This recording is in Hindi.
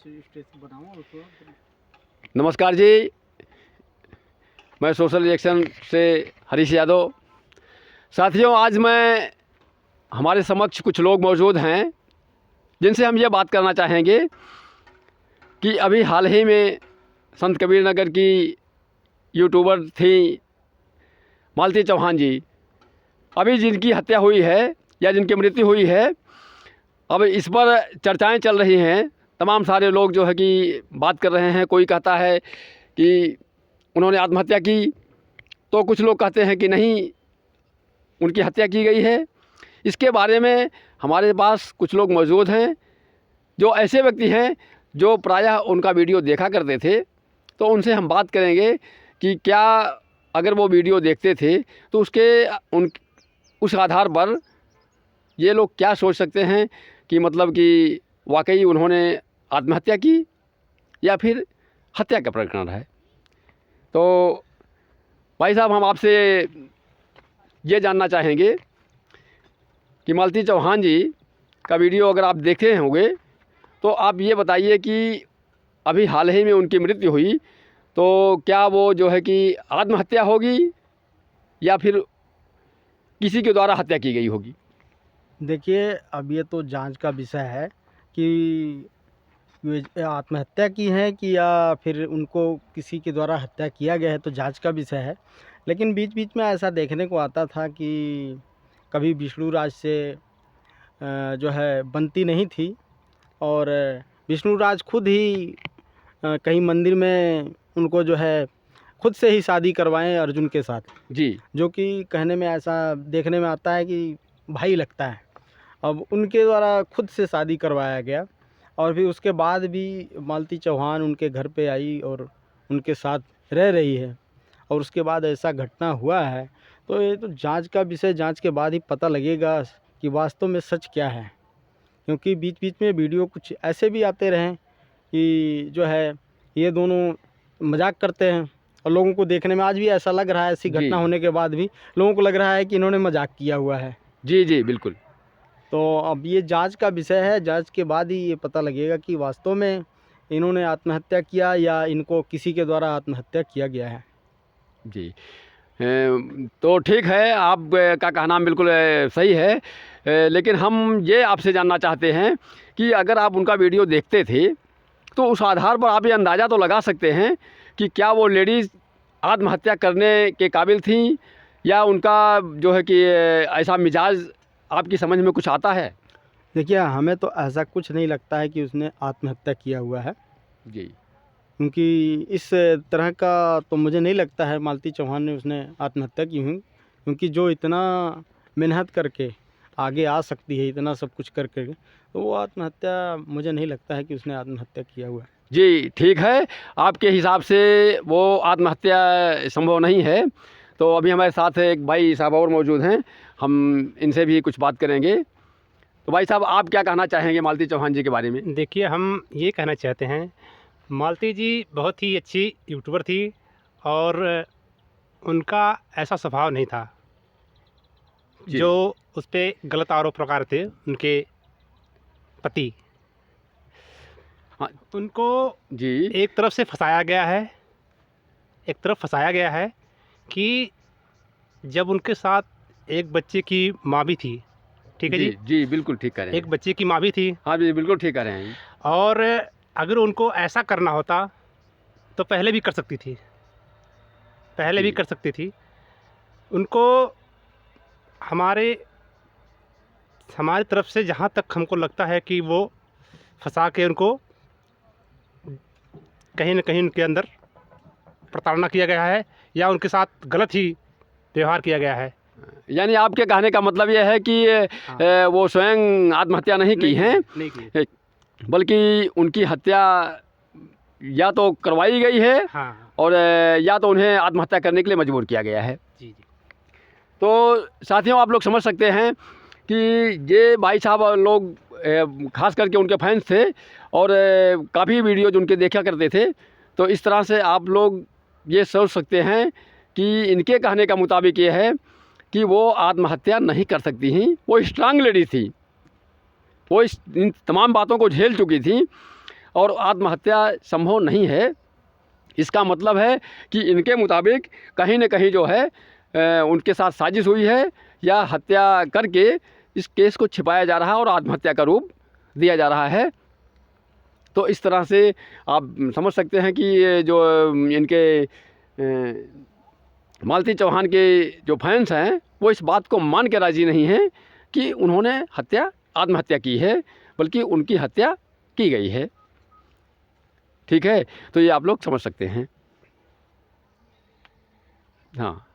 स्टेज बनाऊँ उसको। नमस्कार जी, मैं सोशल रिएक्शन से हरीश यादव। साथियों, आज मैं हमारे समक्ष कुछ लोग मौजूद हैं जिनसे हम ये बात करना चाहेंगे कि अभी हाल ही में संत कबीर नगर की यूट्यूबर थी मालती चौहान जी, अभी जिनकी हत्या हुई है या जिनकी मृत्यु हुई है, अब इस पर चर्चाएं चल रही हैं। तमाम सारे लोग जो है कि बात कर रहे हैं। कोई कहता है कि उन्होंने आत्महत्या की, तो कुछ लोग कहते हैं कि नहीं, उनकी हत्या की गई है। इसके बारे में हमारे पास कुछ लोग मौजूद हैं जो ऐसे व्यक्ति हैं जो प्रायः उनका वीडियो देखा करते थे। तो उनसे हम बात करेंगे कि क्या अगर वो वीडियो देखते थे तो उस आधार पर ये लोग क्या सोच सकते हैं कि मतलब कि वाकई उन्होंने आत्महत्या की या फिर हत्या का प्रकरण है। तो भाई साहब, हम आपसे ये जानना चाहेंगे कि मालती चौहान जी का वीडियो अगर आप देखे होंगे तो आप ये बताइए कि अभी हाल ही में उनकी मृत्यु हुई, तो क्या वो जो है कि आत्महत्या होगी या फिर किसी के द्वारा हत्या की गई होगी? देखिए, अब ये तो जांच का विषय है कि वे आत्महत्या की है कि या फिर उनको किसी के द्वारा हत्या किया गया है, तो जांच का विषय है। लेकिन बीच बीच में ऐसा देखने को आता था कि कभी विष्णु राज से जो है बनती नहीं थी, और विष्णु राज खुद ही कहीं मंदिर में उनको जो है खुद से ही शादी करवाएं अर्जुन के साथ जी जो कि कहने में ऐसा देखने में आता है कि भाई लगता है। अब उनके द्वारा खुद से शादी करवाया गया, और फिर उसके बाद भी मालती चौहान उनके घर पे आई और उनके साथ रह रही है, और उसके बाद ऐसा घटना हुआ है। तो ये तो जांच का विषय, जांच के बाद ही पता लगेगा कि वास्तव में सच क्या है। क्योंकि बीच बीच में वीडियो कुछ ऐसे भी आते रहे कि जो है ये दोनों मजाक करते हैं, और लोगों को देखने में आज भी ऐसा लग रहा है, ऐसी जी घटना होने के बाद भी लोगों को लग रहा है कि इन्होंने मजाक किया हुआ है। जी जी बिल्कुल। तो अब ये जांच का विषय है, जांच के बाद ही ये पता लगेगा कि वास्तव में इन्होंने आत्महत्या किया या इनको किसी के द्वारा आत्महत्या किया गया है। जी तो ठीक है, आप का कहना बिल्कुल सही है। लेकिन हम ये आपसे जानना चाहते हैं कि अगर आप उनका वीडियो देखते थे तो उस आधार पर आप ये अंदाज़ा तो लगा सकते हैं कि क्या वो लेडीज़ आत्महत्या करने के काबिल थी, या उनका जो है कि ऐसा मिजाज आपकी समझ में कुछ आता है? देखिए, हमें तो ऐसा कुछ नहीं लगता है कि उसने आत्महत्या किया हुआ है, जी क्योंकि इस तरह का तो मुझे नहीं लगता है मालती चौहान ने उसने आत्महत्या की हुई। क्योंकि जो इतना मेहनत करके आगे आ सकती है, इतना सब कुछ करके, तो वो आत्महत्या मुझे नहीं लगता है कि उसने आत्महत्या किया हुआ है। जी ठीक है, आपके हिसाब से वो आत्महत्या संभव नहीं है। तो अभी हमारे साथ एक भाई साहब और मौजूद हैं, हम इनसे भी कुछ बात करेंगे। तो भाई साहब, आप क्या कहना चाहेंगे मालती चौहान जी के बारे में? देखिए, हम ये कहना चाहते हैं, मालती जी बहुत ही अच्छी यूट्यूबर थी, और उनका ऐसा स्वभाव नहीं था जी जो उस पे गलत आरोप लगा रहे थे उनके पति। हाँ उनको जी एक तरफ से फंसाया गया है, एक तरफ फंसाया गया है कि जब उनके साथ एक बच्चे की माँ भी थी, ठीक है जी जी, जी बिल्कुल ठीक कह रहे एक हैं। बच्चे की माँ भी थी, हाँ जी, बिल्कुल ठीक कह रहे हैं। और अगर उनको ऐसा करना होता तो पहले भी कर सकती थी, पहले भी जी कर सकती थी। उनको हमारे हमारी तरफ से जहाँ तक हमको लगता है कि वो फंसा के उनको कहीं न कहीं उनके अंदर प्रताड़ना किया गया है, या उनके साथ गलत ही व्यवहार किया गया है। यानी आपके कहने का मतलब ये है कि वो स्वयं आत्महत्या नहीं की हैं, नहीं की। बल्कि उनकी हत्या या तो करवाई गई है, हाँ, और या तो उन्हें आत्महत्या करने के लिए मजबूर किया गया है। जी, जी। तो साथियों, आप लोग समझ सकते हैं कि ये भाई साहब लोग ख़ास करके उनके फैंस थे, और काफ़ी वीडियो जो उनके देखा करते थे। तो इस तरह से आप लोग ये सोच सकते हैं कि इनके कहने का मुताबिक ये है कि वो आत्महत्या नहीं कर सकती थी। वो स्ट्रांग लेडी थी, वो इन तमाम बातों को झेल चुकी थी। और आत्महत्या संभव नहीं है। इसका मतलब है कि इनके मुताबिक कहीं न कहीं जो है उनके साथ साजिश हुई है या हत्या करके इस केस को छिपाया जा रहा है और आत्महत्या का रूप दिया जा रहा है। तो इस तरह से आप समझ सकते हैं कि ये जो इनके मालती चौहान के जो फैंस हैं वो इस बात को मान के राज़ी नहीं हैं कि उन्होंने आत्महत्या की है, बल्कि उनकी हत्या की गई है। ठीक है, तो ये आप लोग समझ सकते हैं। हाँ।